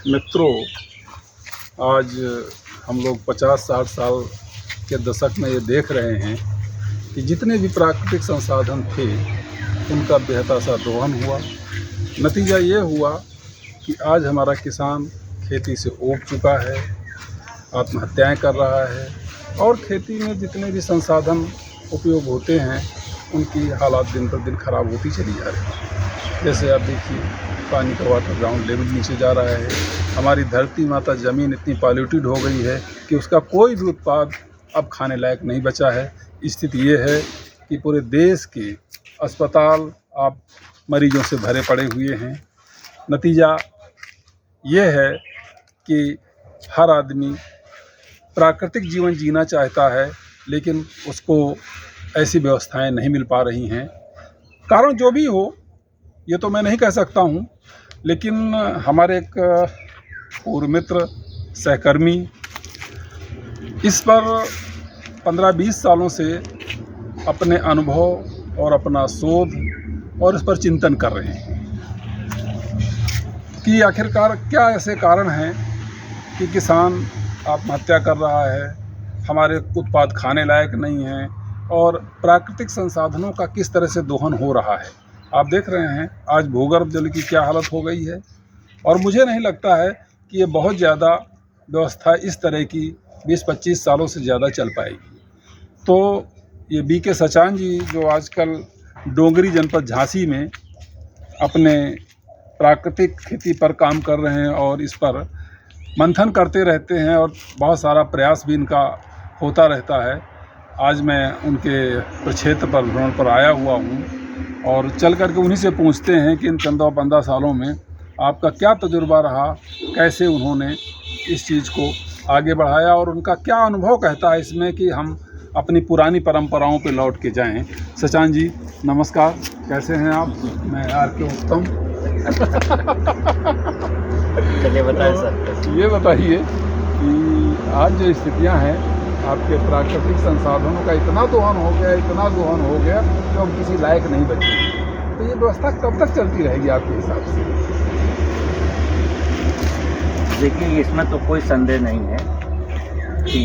मित्रों, आज हम लोग 50-60 साल के दशक में ये देख रहे हैं कि जितने भी प्राकृतिक संसाधन थे उनका बेहतर सा दोहन हुआ। नतीजा ये हुआ कि आज हमारा किसान खेती से ऊब चुका है, आत्महत्याएं कर रहा है और खेती में जितने भी संसाधन उपयोग होते हैं उनकी हालात दिन पर दिन ख़राब होती चली जा रही है। जैसे आप देखिए, पानी का वाटर ग्राउंड लेवल नीचे जा रहा है। हमारी धरती माता ज़मीन इतनी पॉल्यूटेड हो गई है कि उसका कोई भी उत्पाद अब खाने लायक नहीं बचा है। स्थिति ये है कि पूरे देश के अस्पताल अब मरीजों से भरे पड़े हुए हैं। नतीजा ये है कि हर आदमी प्राकृतिक जीवन जीना चाहता है, लेकिन उसको ऐसी व्यवस्थाएं नहीं मिल पा रही हैं। कारण जो भी हो ये तो मैं नहीं कह सकता हूँ, लेकिन हमारे एक पूर्व मित्र सहकर्मी इस पर 15-20 सालों से अपने अनुभव और अपना शोध और इस पर चिंतन कर रहे हैं कि आखिरकार क्या ऐसे कारण हैं कि किसान आत्महत्या कर रहा है, हमारे उत्पाद खाने लायक नहीं हैं और प्राकृतिक संसाधनों का किस तरह से दोहन हो रहा है। आप देख रहे हैं आज भूगर्भ जल की क्या हालत हो गई है और मुझे नहीं लगता है कि ये बहुत ज़्यादा व्यवस्था इस तरह की 20-25 सालों से ज़्यादा चल पाएगी। तो ये बीके सचान जी जो आजकल डोंगरी जनपद झांसी में अपने प्राकृतिक खेती पर काम कर रहे हैं और इस पर मंथन करते रहते हैं और बहुत सारा प्रयास भी इनका होता रहता है। आज मैं उनके प्रक्षेत्र पर भ्रमण पर आया हुआ हूँ और चल करके उन्हीं से पूछते हैं कि इन 15 सालों में आपका क्या तजुर्बा रहा, कैसे उन्होंने इस चीज़ को आगे बढ़ाया और उनका क्या अनुभव कहता है इसमें कि हम अपनी पुरानी परंपराओं पे लौट के जाएं। सचान जी नमस्कार, कैसे हैं आप? मैं आर के उत्तम। चलिए बताएं सर। ये बताइए कि आज जो स्थितियां हैं आपके प्राकृतिक संसाधनों का इतना दोहन हो गया कि अब किसी लायक नहीं बची, तो ये व्यवस्था कब तक चलती रहेगी आपके हिसाब से? देखिए, इसमें तो कोई संदेह नहीं है कि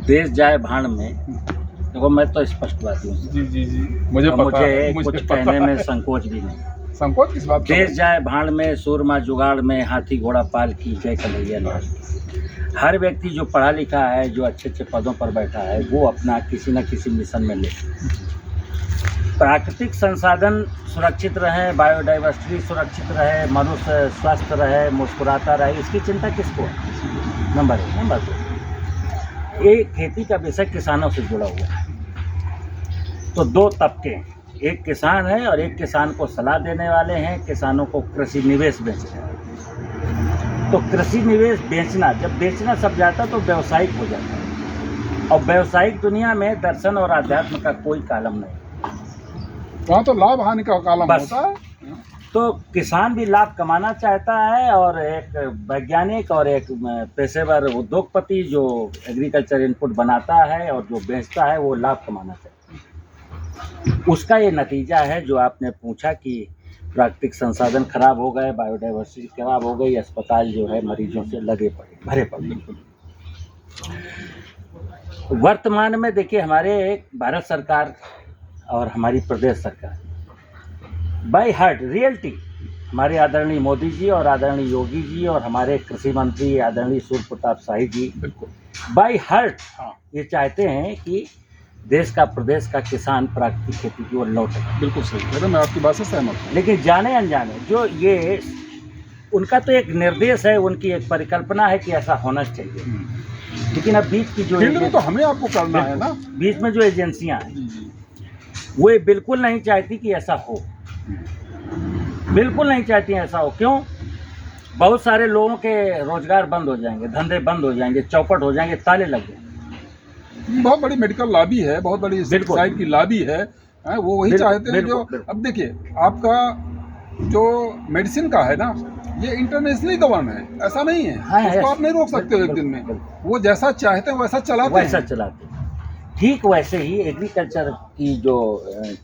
देश जाए भाड़ में। देखो, मैं तो स्पष्टवादी हूँ। जी मुझे पता है, कुछ कहने में संकोच भी नहीं। संकोच किस बात का? देश जाए भाड़ में, सूरमा जुगाड़ में, हाथी घोड़ा पाल की जय कन्हैया लाल। हर व्यक्ति जो पढ़ा लिखा है, जो अच्छे पदों पर बैठा है, वो अपना किसी न किसी मिशन में ले। प्राकृतिक संसाधन सुरक्षित रहे, बायोडाइवर्सिटी सुरक्षित रहे, मनुष्य स्वस्थ रहे, मुस्कुराता रहे, इसकी चिंता किसको है? नंबर 1। नंबर 2, ये खेती का विषय किसानों से जुड़ा हुआ है। तो 2 तबके हैं, एक किसान है और एक किसान को सलाह देने वाले हैं, किसानों को कृषि निवेश बेचते हैं। तो कृषि निवेश बेचना, जब बेचना सब जाता तो व्यावसायिक हो जाता है और व्यावसायिक दुनिया में दर्शन और अध्यात्म का कोई कालम नहीं। वहाँ तो लाभ हानि का कालम होता है। तो किसान भी लाभ कमाना चाहता है और एक वैज्ञानिक और एक पेशेवर उद्योगपति जो एग्रीकल्चर इनपुट बनाता है और जो बेचता है वो लाभ कमाना चाहता है। उसका ये नतीजा है जो आपने पूछा कि प्राकृतिक संसाधन खराब हो गए, बायोडाइवर्सिटी खराब हो गई, अस्पताल जो है मरीजों से भरे पड़े। वर्तमान में देखिए, हमारे भारत सरकार और हमारी प्रदेश सरकार बाय हार्ट रियलिटी, हमारे आदरणीय मोदी जी और आदरणीय योगी जी और हमारे कृषि मंत्री आदरणीय सूर्य प्रताप शाही जी बाय हार्ट ये चाहते हैं कि देश का, प्रदेश का किसान प्राकृतिक खेती की ओर लौटे। बिल्कुल सही, मैं आपकी बात से सहमत हूँ। लेकिन जाने अनजाने जो ये उनका तो एक निर्देश है, उनकी एक परिकल्पना है कि ऐसा होना चाहिए, लेकिन अब बीच की जो तो हमें आपको करना है ना, बीच में जो एजेंसियां हैं वो ये बिल्कुल नहीं चाहती कि ऐसा हो, बिल्कुल नहीं चाहती ऐसा हो। क्यों? बहुत सारे लोगों के रोजगार बंद हो जाएंगे, धंधे बंद हो जाएंगे, चौपट हो जाएंगे, ताले लग जाएंगे। बहुत बड़ी मेडिकल लॉबी है, बहुत बड़ी साइड की लॉबी है, वो वही चाहते हैं जो। अब देखिए, आपका जो मेडिसिन का है ना, ये इंटरनेशनली गवर्न है, ऐसा नहीं है। उसको आप नहीं रोक सकते हो एक दिन में। वो जैसा चाहते हैं वैसा चलाते हैं। ठीक वैसे ही एग्रीकल्चर की जो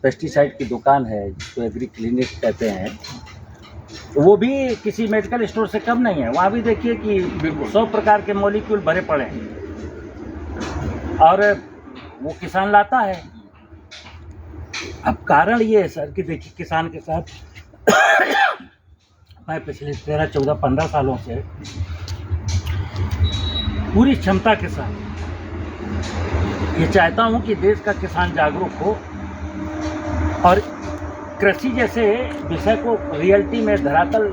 पेस्टिसाइड की दुकान है, जिसको एग्री क्लिनिक कहते हैं, वो भी किसी मेडिकल स्टोर से कम नहीं है। वहाँ भी देखिए कि बिल्कुल। 100 प्रकार के मॉलिक्यूल भरे पड़े हैं और वो किसान लाता है। अब कारण ये है सर कि देखिए किसान के साथ मैं पिछले 13, 14, 15 सालों से पूरी क्षमता के साथ ये चाहता हूँ कि देश का किसान जागरूक हो और कृषि जैसे विषय को रियलिटी में धरातल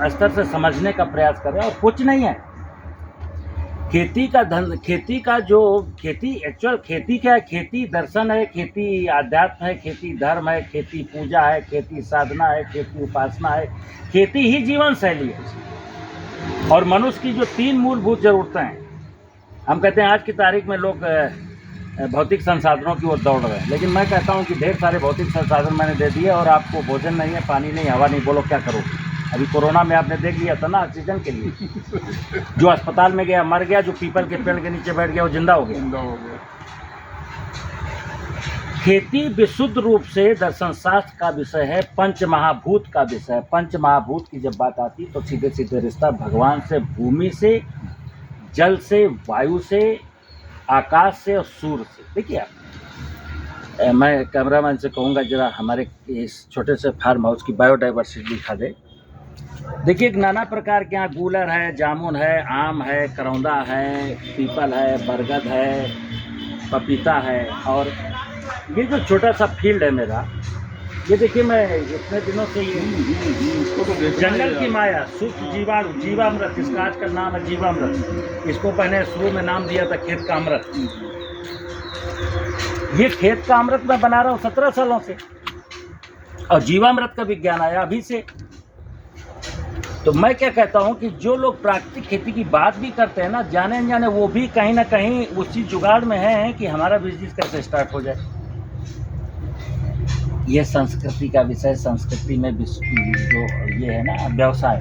स्तर से समझने का प्रयास करें। और कुछ नहीं है, खेती का धन, खेती का जो खेती एक्चुअल खेती क्या है? खेती दर्शन है, खेती आध्यात्म है, खेती धर्म है, खेती पूजा है, खेती साधना है, खेती उपासना है, खेती ही जीवन शैली है। और मनुष्य की जो 3 मूलभूत जरूरतें हैं, हम कहते हैं आज की तारीख में लोग भौतिक संसाधनों की ओर दौड़ रहे हैं, लेकिन मैं कहता हूं कि ढेर सारे भौतिक संसाधन मैंने दे दिए और आपको भोजन नहीं है, पानी नहीं, हवा नहीं, बोलो क्या करोगे? अभी कोरोना में आपने देख लिया था ना, ऑक्सीजन के लिए जो अस्पताल में गया मर गया, जो पीपल के पेड़ के नीचे बैठ गया वो जिंदा हो गया। खेती विशुद्ध रूप से दर्शन शास्त्र का विषय है, पंच महाभूत का विषय है। पंच महाभूत की जब बात आती तो सीधे सीधे रिश्ता भगवान से, भूमि से, जल से, वायु से, आकाश से और सूर्य से। देखिए आप, मैं कैमरामैन से कहूँगा जरा हमारे इस छोटे से फार्म हाउस की बायोडाइवर्सिटी दिखा दे। देखिए एक नाना प्रकार के यहाँ गूलर है, जामुन है, आम है, करौंदा है, पीपल है, बरगद है, पपीता है। और ये जो छोटा सा फील्ड है मेरा, ये देखिए मैं इतने दिनों से ये जंगल की माया, सूक्ष्म जीवाणु, जीवामृत, इसका आज का नाम है जीवामृत। इसको पहले शुरू में नाम दिया था खेत का अमृत। ये खेत का अमृत मैं बना रहा हूँ 17 सालों से, और जीवामृत का विज्ञान आया अभी से। तो मैं क्या कहता हूँ कि जो लोग प्राकृतिक खेती की बात भी करते हैं ना, जाने अनजाने वो भी कहीं ना कहीं उसी जुगाड़ में है कि हमारा बिजनेस कैसे स्टार्ट हो जाए। ये संस्कृति का विषय, संस्कृति में जो ये है ना व्यवसाय,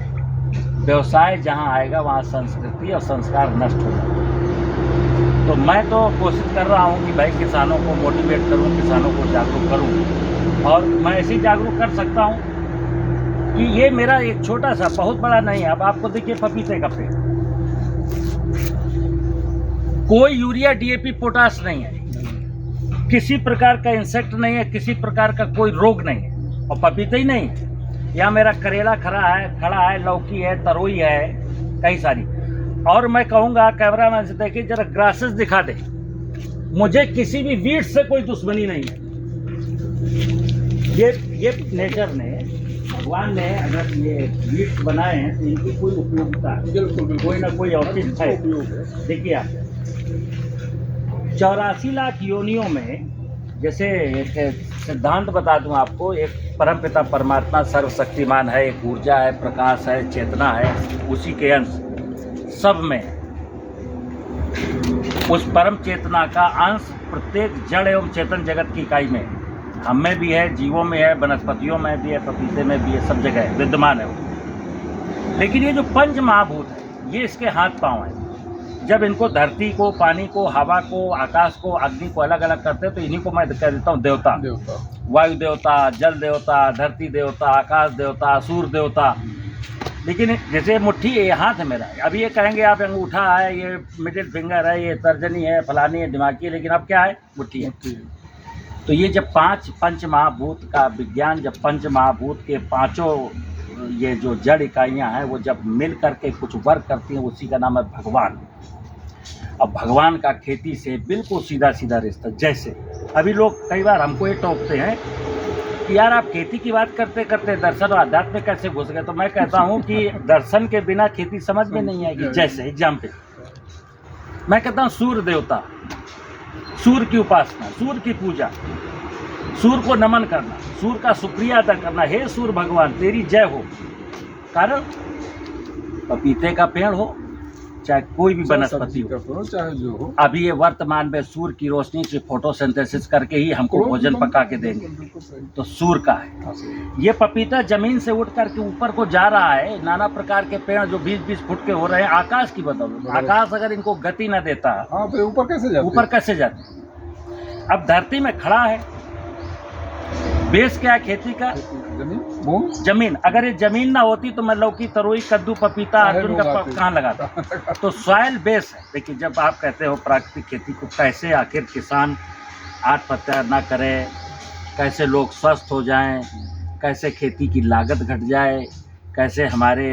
व्यवसाय जहाँ आएगा वहाँ संस्कृति और संस्कार नष्ट हो जाएगा। तो मैं तो कोशिश कर रहा हूँ कि भाई किसानों को मोटिवेट करूँ, किसानों को जागरूक करूँ, और मैं ऐसे ही जागरूक कर सकता हूँ कि ये मेरा एक छोटा सा, बहुत बड़ा नहीं है। अब आपको देखिए पपीते का पेड़, कोई यूरिया, डीएपी, पोटाश नहीं है, किसी प्रकार का इंसेक्ट नहीं है, किसी प्रकार का कोई रोग नहीं है, और पपीते ही नहीं, यहाँ मेरा करेला खड़ा है, लौकी है, तरोई है, कई सारी। और मैं कहूँगा कैमरामैन से देखिए जरा ग्रासेस दिखा दे, मुझे किसी भी वीड से कोई दुश्मनी नहीं है। ये नेचर ने, भगवान ने अगर ये वीड्स बनाए हैं तो इनकी कोई उपयोगिता है, कोई ना कोई औचित्य है। देखिए आप 84 लाख योनियों में, जैसे एक सिद्धांत बता दूं आपको, एक परमपिता परमात्मा सर्वशक्तिमान है, एक ऊर्जा है, प्रकाश है, चेतना है, उसी के अंश सब में, उस परम चेतना का अंश प्रत्येक जड़ एवं चेतन जगत की इकाई में, हम में भी है, जीवों में है, वनस्पतियों में भी है, पपीते में भी है, सब जगह है, विद्यमान है वो। लेकिन ये जो पंच महाभूत है, ये इसके हाथ पांव है। जब इनको धरती को, पानी को, हवा को, आकाश को, अग्नि को अलग अलग करते हैं तो इन्हीं को मैं कह देता हूँ देवता। वायु देवता, जल देवता, धरती देवता, आकाश देवता, सूर्य देवता। लेकिन जैसे मुट्ठी, ये हाथ है मेरा, अब ये कहेंगे आप अंगूठा है, ये मिडिल फिंगर है, ये तर्जनी है, फलानी है, दिमागी है, लेकिन अब क्या है? मुट्ठी है। तो ये जब पंच महाभूत का विज्ञान, जब पंच महाभूत के पांचों ये जो जड़ इकाइयाँ हैं वो जब मिल करके कुछ वर्क करती हैं, उसी का नाम है भगवान। अब भगवान का खेती से बिल्कुल सीधा सीधा रिश्ता। जैसे अभी लोग कई बार हमको ये टोकते हैं कि यार आप खेती की बात करते करते दर्शन और आध्यात्म में कैसे घुस गए। तो मैं कहता हूँ कि दर्शन के बिना खेती समझ में नहीं आएगी। जैसे एग्जाम्पल मैं कहता हूँ सूर्य देवता, सूर्य की उपासना, सूर्य की पूजा, सूर्य को नमन करना, सूर्य का शुक्रिया अदा करना, हे सूर्य भगवान तेरी जय हो। कारण पपीते का पेड़ हो, चाहे कोई भी वनस्पति हो, चाहे जो हो, अभी ये वर्तमान में सूर्य की रोशनी से फोटोसिंथेसिस करके ही हमको भोजन पका के देंगे, तो सूर्य का है। ये पपीता जमीन से उठ करके ऊपर को जा रहा है, नाना प्रकार के पेड़ जो 20-20 फुट के हो रहे हैं, आकाश की बदौलत। आकाश अगर इनको गति न देता, तो ऊपर कैसे जाते? अब धरती में खड़ा है, बेस क्या है खेती का? जमीन, अगर ये जमीन ना होती तो मैं लौकी, तरोई, कद्दू, पपीता, अर्जुन का कहाँ लगाता। तो सॉइल बेस है। देखिए, जब आप कहते हो प्राकृतिक खेती को कैसे आखिर किसान आत्महत्या ना करे, कैसे लोग स्वस्थ हो जाएं, कैसे खेती की लागत घट जाए, कैसे हमारे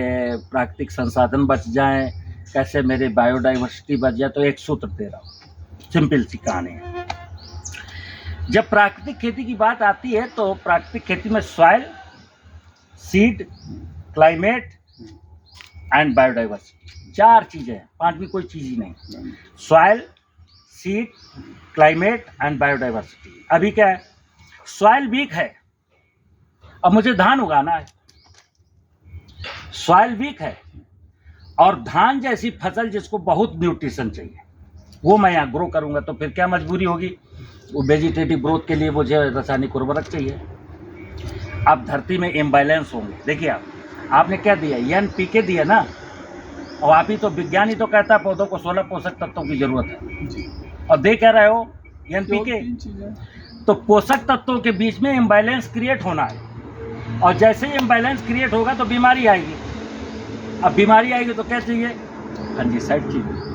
प्राकृतिक संसाधन बच जाएं, कैसे मेरे बायोडाइवर्सिटी बच जाए, तो एक सूत्र दे रहा हूँ, सिंपल सी कहानी है। जब प्राकृतिक खेती की बात आती है तो प्राकृतिक खेती में soil, seed, climate and biodiversity, 4 चीज़ें हैं, 5वीं कोई चीज़ ही नहीं। Soil, seed, climate and biodiversity. अभी क्या है, सॉइल वीक है, अब मुझे धान उगाना है, सॉइल वीक है, और धान जैसी फसल जिसको बहुत न्यूट्रिशन चाहिए वो मैं यहाँ ग्रो करूँगा, तो फिर क्या मजबूरी होगी, वो वेजिटेटिव ग्रोथ के लिए मुझे रासायनिक उर्वरक चाहिए। अब धरती में इम्बैलेंस होंगे। देखिए, आपने क्या दिया, NPK दिया ना, और आप ही तो विज्ञान ही तो कहता है पौधों को 16 पोषक तत्वों की जरूरत है, और दे क्या रहे हो NPK। तो पोषक तत्वों के बीच में इम्बैलेंस क्रिएट होना है, और जैसे ही इम्बैलेंस क्रिएट होगा तो बीमारी आएगी। अब बीमारी आएगी तो क्या चाहिए, फंजीसाइड चाहिए।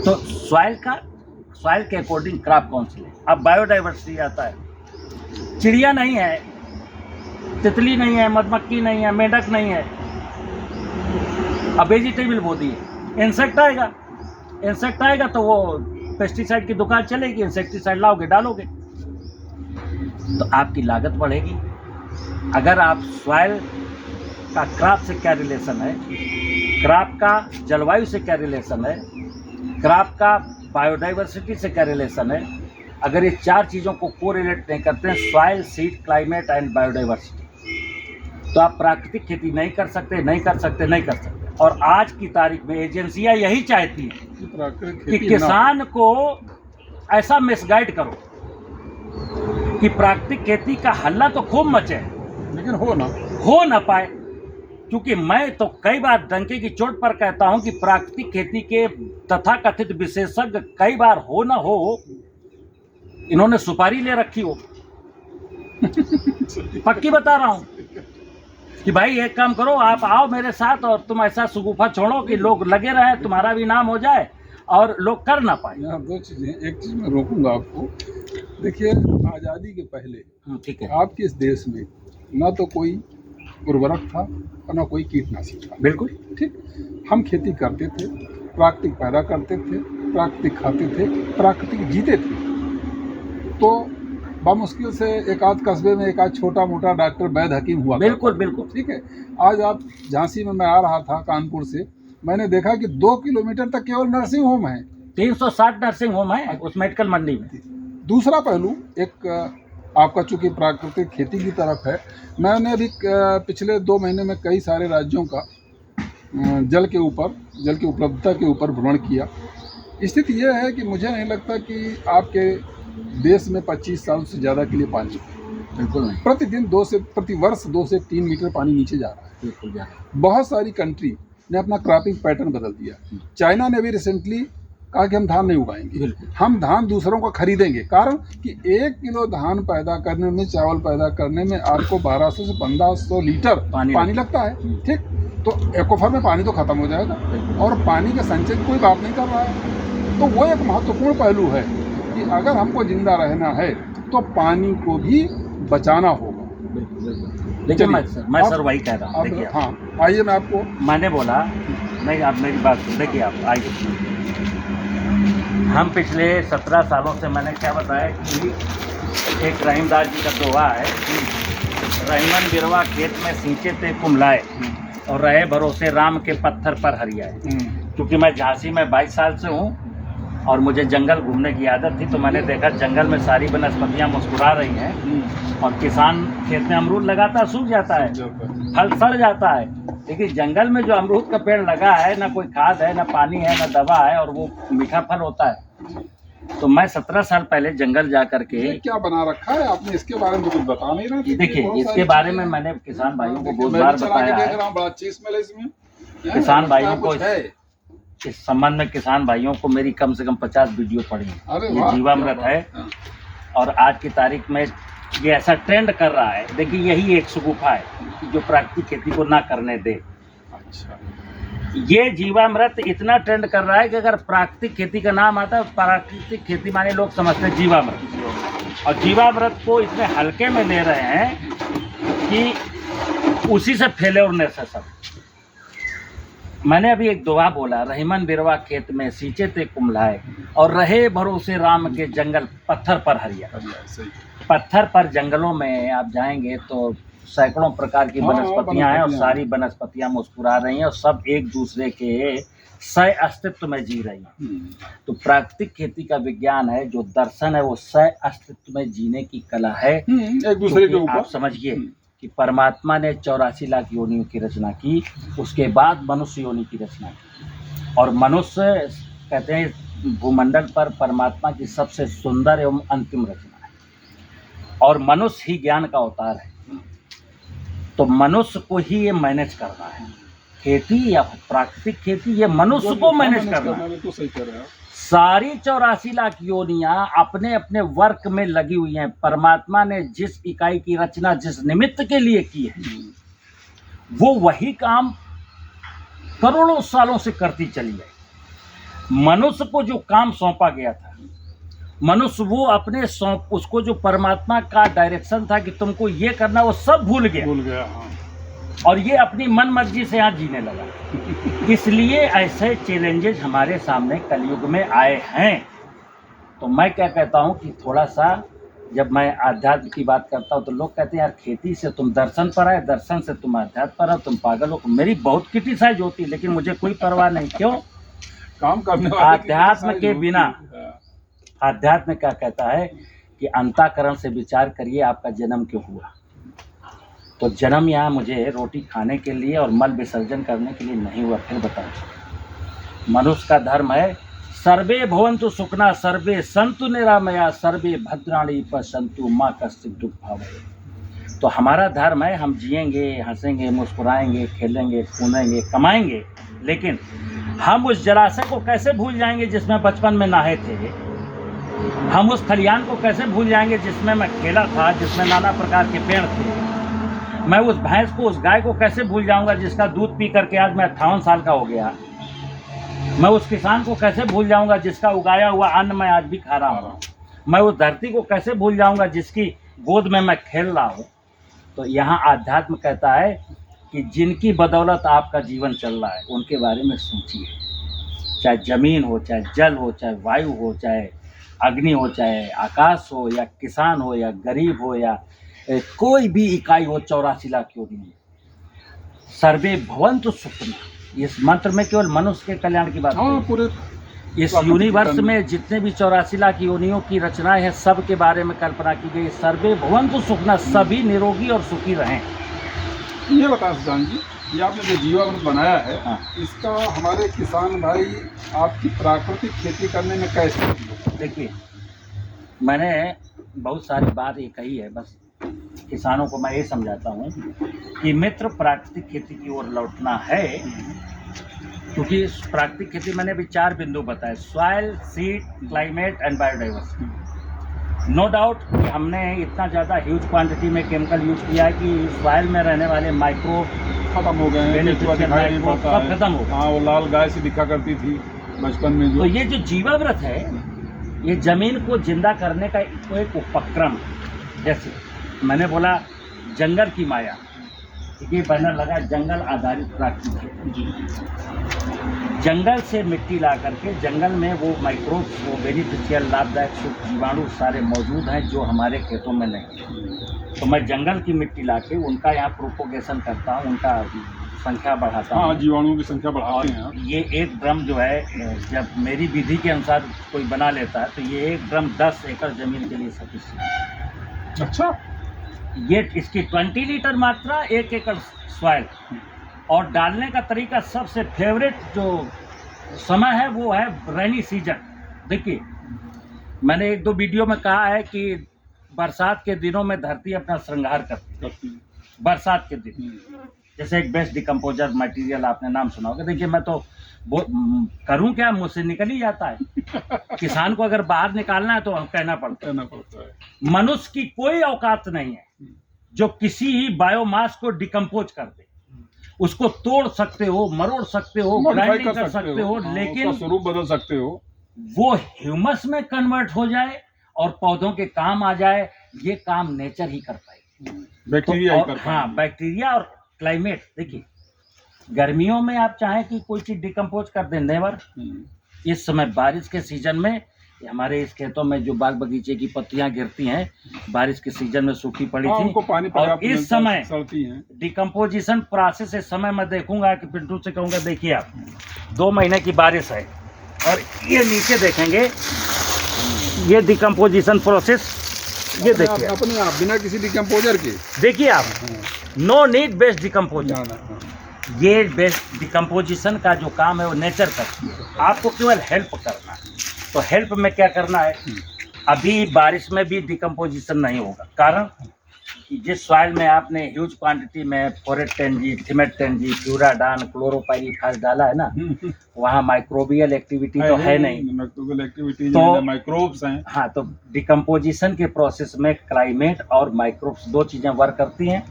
तो सॉइल के अकॉर्डिंग क्रॉप कौन सी है। अब बायोडाइवर्सिटी आता है, चिड़िया नहीं है, तितली नहीं है, मधुमक्खी नहीं है, मेंढक नहीं है, अब वेजिटेबल बोदी है, इंसेक्ट आएगा तो वो पेस्टिसाइड की दुकान चलेगी, इंसेक्टिसाइड लाओगे डालोगे तो आपकी लागत बढ़ेगी। अगर आप सॉइल का क्रॉप से क्या रिलेशन है, क्रॉप का जलवायु से क्या रिलेशन है, क्रॉप का बायोडाइवर्सिटी से क्या रिलेशन है, अगर ये 4 चीज़ों को कोरिलेट नहीं करते हैं, soil, seed, climate and biodiversity, तो आप प्राकृतिक खेती नहीं कर सकते। और आज की तारीख में एजेंसियां यही चाहती हैं कि किसान को ऐसा मिसगाइड करो कि प्राकृतिक खेती का हल्ला तो खूब मचे, लेकिन हो ना पाए। क्योंकि मैं तो कई बार डंके की चोट पर कहता हूं कि प्राकृतिक खेती के तथाकथित विशेषज्ञ कई बार हो ना हो इन्होंने सुपारी ले रखी हो। पक्की बता रहा हूं कि भाई एक काम करो, आप आओ मेरे साथ और तुम ऐसा शगुफा छोड़ो कि लोग लगे रहे, तुम्हारा भी नाम हो जाए और लोग कर ना पाए। यहाँ 2 चीज़ें, एक चीज़ मैं रोकूंगा आपको। देखिए, आज़ादी के पहले ठीक है, आपके इस देश में ना तो कोई उर्वरक था और ना कोई कीटनाशक था। बिल्कुल ठीक, हम खेती करते थे, प्राकृतिक पैदा करते थे, प्राकृतिक खाते थे, प्राकृतिक जीते थे। तो बामुश्किल से एक आध कस्बे में एक आध छोटा मोटा डॉक्टर वैद्य हकीम हुआ। बिल्कुल। ठीक है, आज आप झांसी में, मैं आ रहा था कानपुर से, मैंने देखा कि 2 किलोमीटर तक केवल नर्सिंग होम है, 360 नर्सिंग होम है उस मेडिकल मंडी में। दूसरा पहलू, एक आपका चूंकि प्राकृतिक खेती की तरफ है, मैंने अभी पिछले 2 महीने में कई सारे राज्यों का जल की उपलब्धता के ऊपर भ्रमण किया। स्थिति यह है कि मुझे नहीं लगता कि आपके देश में 25 साल से ज़्यादा के लिए पानी है। बिल्कुल नहीं। प्रतिदिन प्रतिवर्ष 2 से 3 मीटर पानी नीचे जा रहा है। बिल्कुल जा रहा है। बहुत सारी कंट्री ने अपना क्रॉपिंग पैटर्न बदल दिया। चाइना ने भी रिसेंटली कहा कि हम धान नहीं उगाएंगे, हम धान दूसरों को खरीदेंगे। कारण कि 1 किलो धान पैदा करने में, चावल पैदा करने में आपको 1200 से 1500 लीटर पानी लगता है। ठीक, तो एक्वाफर में पानी तो खत्म हो जाएगा और पानी के संचय की कोई बात नहीं कर रहा है। तो वो एक महत्वपूर्ण पहलू है कि अगर हमको जिंदा रहना है तो पानी को भी बचाना होगा। देखिए मैं सर वही कह रहा हूँ। देखिए, हाँ, आइए मैं आपको, मैंने बोला नहीं, आप मेरी बात सुन। देखिए, आप आइए, हम पिछले 17 सालों से, मैंने क्या बताया कि एक रहीमदास जी का दोहा है कि रहीमन बिरवा खेत में सींचे थे कुमलाए और रहे भरोसे राम के पत्थर पर हरियाए। क्योंकि मैं झांसी में 22 साल से हूँ और मुझे जंगल घूमने की आदत थी, तो मैंने देखा जंगल में सारी वनस्पतियाँ मुस्कुरा रही हैं और किसान खेत में अमरूद लगाता है, सूख जाता है, फल सड़ जाता है। लेकिन जंगल में जो अमरूद का पेड़ लगा है, ना कोई खाद है, ना पानी है, ना दवा है, और वो मीठा फल होता है। तो मैं 17 साल पहले जंगल जा करके, क्या बना रखा है आपने, इसके बारे में कुछ बता नहीं रहे? देखिए, इसके बारे में मैंने किसान भाइयों को बहुत बार बताया है। किसान भाइयों को इस संबंध में, किसान भाइयों को मेरी कम से कम 50 वीडियो पड़ी है। ये जीवामृत है और आज की तारीख में ये ऐसा ट्रेंड कर रहा है। देखिए यही एक शगुफा है कि जो प्राकृतिक खेती को ना करने दे। अच्छा, ये जीवामृत इतना ट्रेंड कर रहा है कि अगर प्राकृतिक खेती का नाम आता है, प्राकृतिक खेती माने लोग समझते हैं जीवामृत, और जीवामृत को इतने हल्के में ले रहे हैं कि उसी से फैले उड़ने से सब। मैंने अभी एक दोहा बोला, रहीमन बिरवा खेत में सींचे ते कुम्हलाए, और रहे भरोसे राम के जंगल पत्थर पर हरिया। सही। पत्थर पर जंगलों में आप जाएंगे तो सैकड़ों प्रकार की हाँ, वनस्पतियां हैं, और वनस्पतियां सारी वनस्पतियां मुस्कुरा रही हैं, और सब एक दूसरे के सह अस्तित्व में जी रही हैं। तो प्राकृतिक खेती का विज्ञान है, जो दर्शन है, वो सह अस्तित्व में जीने की कला है। एक दूसरे के क्योंकि ऊपर आप समझिए कि परमात्मा ने 84 लाख योनियों की रचना की, उसके बाद मनुष्य योनि की रचना की, और मनुष्य कहते हैं भूमंडल पर परमात्मा की सबसे सुंदर एवं अंतिम रचना है, और मनुष्य ही ज्ञान का अवतार है। तो मनुष्य को ही ये मैनेज करना है, खेती या प्राकृतिक खेती, ये मनुष्य को मैनेज करना है। तो सही कह रहे हैं आप। सारी 84 लाख योनियां अपने अपने वर्क में लगी हुई हैं। परमात्मा ने जिस इकाई की रचना जिस निमित्त के लिए की है, वो वही काम करोड़ों सालों से करती चली है। मनुष्य को जो काम सौंपा गया था, मनुष्य वो अपने उसको जो परमात्मा का डायरेक्शन था कि तुमको ये करना, वो सब भूल गया। हाँ। और ये अपनी मन मर्जी से यहाँ जीने लगा। इसलिए ऐसे चैलेंजेस हमारे सामने कलयुग में आए हैं। तो मैं क्या कहता हूँ कि थोड़ा सा जब मैं आध्यात्म की बात करता हूँ तो लोग कहते हैं यार खेती से तुम दर्शन पर आए, दर्शन से तुम आध्यात्म पर आओ, तुम पागल हो। मेरी बहुत क्रिटिसाइज होती है, लेकिन मुझे कोई परवाह नहीं। क्यों? काम करने वाले आध्यात्म के बिना, आध्यात्म क्या कहता है कि अंतःकरण से विचार करिए आपका जन्म क्यों हुआ। तो जन्म यहाँ मुझे रोटी खाने के लिए और मल विसर्जन करने के लिए नहीं हुआ। फिर बताओ, मनुष्य का धर्म है सर्वे भवन्तु सुखना सर्वे सन्तु निरामया सर्वे भद्राणि पश्यन्तु माँ कश्चित् दुःख भावयेत्। तो हमारा धर्म है हम जिएंगे, हंसेंगे, मुस्कुराएंगे, खेलेंगे, कूदेंगे, कमाएंगे, लेकिन हम उस जलाशय को कैसे भूल जाएंगे जिसमें बचपन में नहाए थे। हम उस खलिहान को कैसे भूल जाएंगे जिसमें मैं खेला था, जिसमें नाना प्रकार के पेड़ थे। मैं उस भैंस को, उस गाय को कैसे भूल जाऊंगा जिसका दूध पी करके आज मैं 58 साल का हो गया। मैं उस किसान को कैसे भूल जाऊंगा जिसका उगाया हुआ अन्न मैं आज भी खा रहा हूँ। मैं उस धरती को कैसे भूल जाऊंगा जिसकी गोद में मैं खेल रहा हूँ। तो यहाँ आध्यात्म कहता है कि जिनकी बदौलत आपका जीवन चल रहा है उनके बारे में सोचिए। चाहे जमीन हो, चाहे जल हो, चाहे वायु हो, चाहे अग्नि हो, चाहे आकाश हो, या किसान हो, या गरीब हो, या कोई भी इकाई हो, 84 लाख योनि, सर्वे भवन्तु सुखना। इस मंत्र में केवल मनुष्य के कल्याण की बात है। पूरे इस यूनिवर्स में जितने भी 84 लाख योनियों की रचनाएं हैं, सब के बारे में कल्पना की गई। सर्वे भवन्तु सुखना, सभी निरोगी और सुखी रहें। ये बता सुजान जी, ये आपने जो जीवामृत बनाया है, हाँ। इसका हमारे किसान भाई आपकी प्राकृतिक खेती करने में कैसे? देखिए, मैंने बहुत सारी बात ये कही है, बस किसानों को मैं ये समझाता हूँ कि मित्र प्राकृतिक खेती की ओर लौटना है। क्योंकि प्राकृतिक खेती मैंने अभी 4 बिंदु बताए: soil, seed, climate and biodiversity. No doubt कि हमने इतना ज़्यादा ह्यूज क्वांटिटी में केमिकल यूज किया है कि सॉइल में रहने वाले माइक्रो खत्म हो गए हैं, सब खत्म हो गए। हाँ, वो लाल गाय से दिखा करती थी बचपन में जो। तो ये जो जीवामृत है, ये जमीन को जिंदा करने का एक उपक्रम। जैसे मैंने बोला जंगल की माया, ये बैनर लगा जंगल आधारित प्राकृतिक खेती। जंगल से मिट्टी ला करके जंगल में वो माइक्रोब्स, वो बेनिफिशियल लाभदायक सूक्ष्म जीवाणु सारे मौजूद हैं जो हमारे खेतों में नहीं है। तो मैं जंगल की मिट्टी ला के उनका यहाँ प्रोपोगेशन करता हूँ, उनका संख्या बढ़ाता हूँ। हाँ, जीवाणुओं की संख्या बढ़ाते हैं। ये एक ड्रम जो है, जब मेरी विधि के अनुसार कोई बना लेता है तो ये एक ड्रम 10 एकड़ जमीन के लिए सफिशिएंट। अच्छा, ये इसकी 20 लीटर मात्रा 1 एकड़ सॉइल। और डालने का तरीका सबसे फेवरेट जो समय है वो है रेनी सीजन। देखिए, मैंने 1-2 वीडियो में कहा है कि बरसात के दिनों में धरती अपना श्रृंगार करती है। बरसात के दिन जैसे एक बेस्ट डिकम्पोजर मटेरियल आपने नाम सुना होगा। देखिए मैं तो करूं क्या, मुझसे निकल ही जाता है। किसान को अगर बाहर निकालना है तो हम कहना पड़ता है। मनुष्य की कोई औकात नहीं है जो किसी ही बायोमास को डिकम्पोज कर दे। उसको तोड़ सकते हो, मरोड़ सकते हो, ग्राइंडिंग कर सकते हो, लेकिन स्वरूप बदल सकते हो। वो ह्यूमस में कन्वर्ट हो जाए और पौधों के काम आ जाए, ये काम नेचर ही कर पाएगी, बैक्टीरिया ही कर हाँ, पाएगी। बैक्टीरिया और क्लाइमेट। देखिए गर्मियों में आप चाहें कि कोई चीज डिकम्पोज कर दें, नेवर। इस समय बारिश के सीजन में हमारे इस खेतों में जो बाग बगीचे की पत्तियां गिरती हैं, बारिश के सीजन में सूखी पड़ी थी, उनको पानी और इस समय सड़ती हैं। डिकम्पोजिशन प्रोसेस इस समय मैं देखूंगा कि पिंटू से कहूंगा, देखिए आप 2 महीने की बारिश है और ये नीचे देखेंगे ये डिकम्पोजिशन प्रोसेस, ये देखिए अपने आप बिना किसी डिकम्पोजर के, देखिए आप, नो नीड बेस्ट डिकम्पोजर। ये बेस्ट डिकम्पोजिशन का जो काम है वो नेचर करती है, आपको केवल हेल्प करना है। तो हेल्प में क्या करना है, अभी बारिश में भी डिकम्पोजिशन नहीं होगा, कारण कि जिस सॉइल में आपने ह्यूज क्वांटिटी में फोरेट 10G, Thimet 10G, Furadan, chlorpyrifos डाला है ना, वहाँ माइक्रोबियल एक्टिविटी तो है नहीं, माइक्रोबियल एक्टिविटी तो माइक्रोब्स हैं। हाँ, तो डिकम्पोजिशन के प्रोसेस में क्लाइमेट और माइक्रोब्स 2 चीज़ें वर्क करती हैं।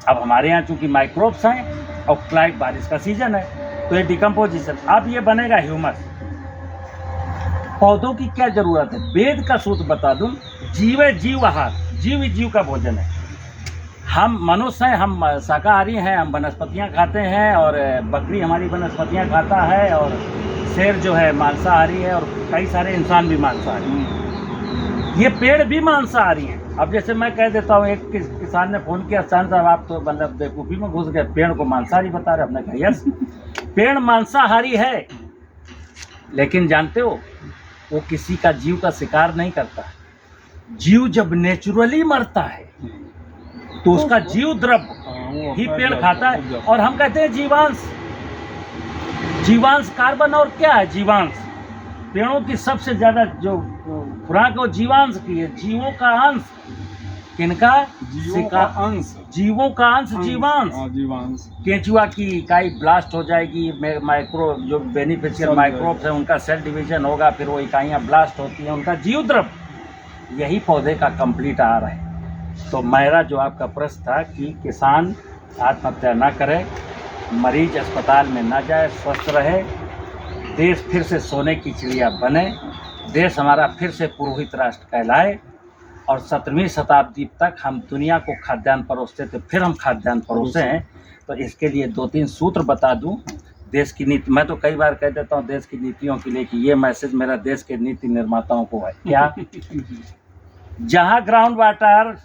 अब हमारे यहाँ चूंकि माइक्रोब्स हैं और क्लाइमेट बारिश का सीजन है, तो ये डिकम्पोजिशन, अब ये बनेगा ह्यूमस। पौधों की क्या जरूरत है, वेद का सूत्र बता दूं, जीव जीव आहार, जीव जीव का भोजन है। हम मनुष्य हैं, हम शाकाहारी हैं, हम वनस्पतियां खाते हैं, और बकरी हमारी वनस्पतियां खाता है, और शेर जो है मांसाहारी है, और कई सारे इंसान भी मांसाहारी हैं। ये पेड़ भी मांसाहारी हैं। अब जैसे मैं कह देता हूँ, एक किसान ने फोन किया, चांद साहब आप तो मतलब बेवकूफ़ी में घुस गए, पेड़ को मांसाहारी बता रहे। अपने कहा यस, पेड़ मांसाहारी है, लेकिन जानते हो वो किसी का जीव का शिकार नहीं करता। जीव जब नेचुरली मरता है तो उसका जीव द्रव्य ही पेड़ खाता है, और हम कहते हैं जीवांश। जीवांश कार्बन और क्या है, जीवांश। पेड़ों की सबसे ज्यादा जो खुराक है वो जीवांश की है, जीवों का अंश। किनका? जीवों का अंश, जीवों का अंश जीवांश। जीवांश। केंचुआ की इकाई ब्लास्ट हो जाएगी, माइक्रो जो बेनिफिशियल माइक्रोब्स हैं उनका सेल डिवीजन होगा, फिर वो इकाइयाँ ब्लास्ट होती हैं, उनका जीव द्रव्य। यही पौधे का कंप्लीट आहार है। तो मेरा जो आपका प्रश्न था कि किसान आत्महत्या ना करे, मरीज अस्पताल में ना जाए, स्वस्थ रहे, देश फिर से सोने की चिड़िया बने, देश हमारा फिर से पुरोहित राष्ट्र कहलाए, और 17वीं शताब्दी तक हम दुनिया को खाद्यान्न परोसते थे, फिर हम खाद्यान्न परोसे हैं। तो इसके लिए 2-3 सूत्र बता दूं। देश की नीति, मैं तो कई बार कह देता हूं देश की नीतियों के लिए, कि ये मैसेज मेरा देश के नीति निर्माताओं को है। क्या? जहां ग्राउंड वाटर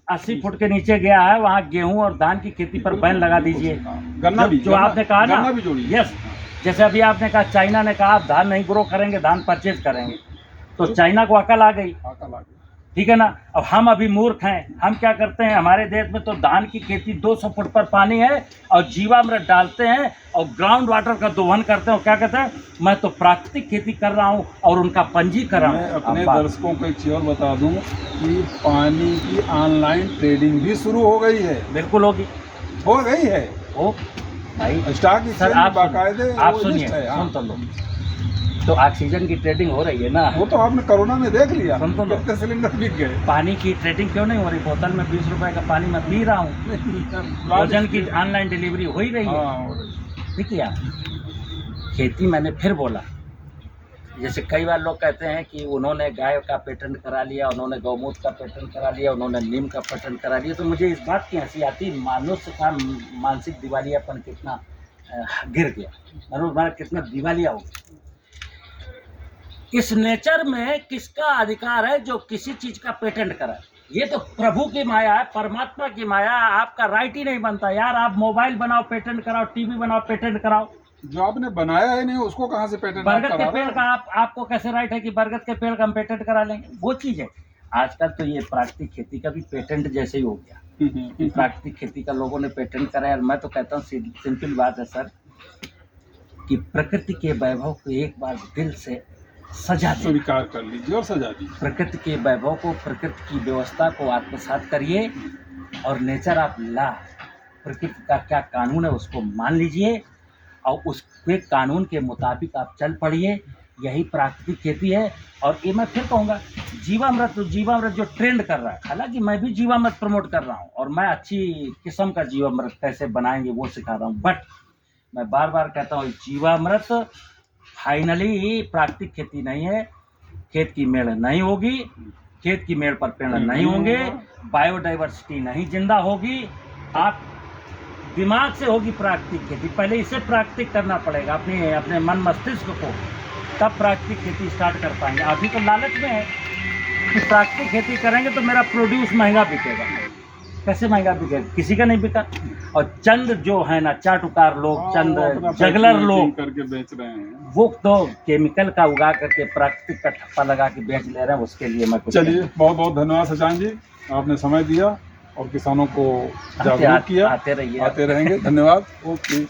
80 फुट के नीचे गया है, वहां गेहूं और धान की खेती पर बैन लगा दीजिए। गन्ना भी, जो आपने कहा ना, गन्ना भी जोड़िए। यस, जैसे अभी आपने कहा चाइना ने कहा आप धान नहीं ग्रो करेंगे, धान परचेज करेंगे, तो चाइना को अकल आ गई, ठीक है ना। अब हम अभी मूर्ख हैं, हम क्या करते हैं, हमारे देश में तो धान की खेती 200 फुट पर पानी है और जीवामृत डालते हैं और ग्राउंड वाटर का दोहन करते हैं, और क्या कहते हैं, मैं तो प्राकृतिक खेती कर रहा हूं, और उनका पंजीकरण। मैं अपने दर्शकों को एक चीज और बता दूं कि पानी की ऑनलाइन ट्रेडिंग भी शुरू हो गई है। बिल्कुल होगी, हो गई है। ओ भाई स्टॉक सर, आप सुनिए, सुनिए, सुन तो लो, तो ऑक्सीजन की ट्रेडिंग हो रही है ना। वो तो आपने कोरोना में देख लिया, सुन तो लो, कितने सिलेंडर बिक गए। पानी की ट्रेडिंग क्यों नहीं हो रही? बोतल में 20 रुपए का पानी मैं पी रहा हूँ, भोजन की ऑनलाइन डिलीवरी हो ही रही है। देखिए आप, खेती मैंने फिर बोला, जैसे कई बार लोग कहते हैं कि उन्होंने गाय का पेटेंट करा लिया, उन्होंने गौमूत्र का पेटेंट करा लिया, उन्होंने नीम का पेटेंट करा लिया, तो मुझे इस बात की हंसी आती, मनुष्य का मानसिक दिवालियापन कितना गिर गया, हमारा कितना दिवालिया हो गया। इस नेचर में किसका अधिकार है जो किसी चीज का पेटेंट कराए? ये तो प्रभु की माया है, परमात्मा की माया। आपका राइट ही नहीं बनता यार। आप मोबाइल बनाओ पेटेंट कराओ, टीवी बनाओ पेटेंट कराओ, जो आपने बनाया है नहीं उसको कहाँ से पेटेंट? बरगद के पेड़ का आपको कैसे राइट है कि बरगद के पेड़ का हम पेटेंट करा लेंगे? वो चीज है। आजकल तो ये प्राकृतिक खेती का भी पेटेंट जैसे ही हो गया। प्राकृतिक खेती का लोगों ने पेटेंट कराया। मैं तो कहता हूँ सिंपल बात है सर, कि प्रकृति के वैभव को एक बार दिल से सजा स्वीकार कर लीजिए और सजा दीजिए। प्रकृति के वैभव को, प्रकृति की व्यवस्था को आत्मसात करिए, और नेचर ऑफ ला प्रकृति का क्या कानून है उसको मान लीजिए और उसके कानून के मुताबिक आप चल पड़िए। यही प्राकृतिक खेती है। और ये मैं फिर कहूँगा, जीवामृत जो ट्रेंड कर रहा है, हालांकि मैं भी जीवामृत प्रमोट कर रहा हूँ और मैं अच्छी किस्म का जीवामृत कैसे बनाएंगे वो सिखा रहा हूँ, बट मैं बार बार कहता हूँ जीवामृत फाइनली प्राकृतिक खेती नहीं है। खेत की मेड़ नहीं होगी, खेत की मेड़ पर पेड़ नहीं होंगे, बायोडाइवर्सिटी नहीं जिंदा होगी। आप दिमाग से होगी प्राकृतिक खेती, पहले इसे प्राकृतिक करना पड़ेगा अपने मन मस्तिष्क को, तब प्राकृतिक खेती स्टार्ट कर पाएंगे। अभी तो लालच में है कि प्राकृतिक खेती करेंगे तो मेरा प्रोड्यूस महंगा बिकेगा। कैसे महंगा बिकेगा? किसी का नहीं बिका। और चंद जो है ना चाटुकार लोग, चंद जगलर लोग करके बेच रहे हैं, वो तो केमिकल का उगा करके प्राकृतिक का ठप्पा लगा के बेच ले रहे हैं। उसके लिए मैं कुछ चलिए बहुत बहुत धन्यवाद शशांक जी, आपने समय दिया और किसानों को जागरूक किया। आते रहिए, आते रहेंगे। धन्यवाद। ओके।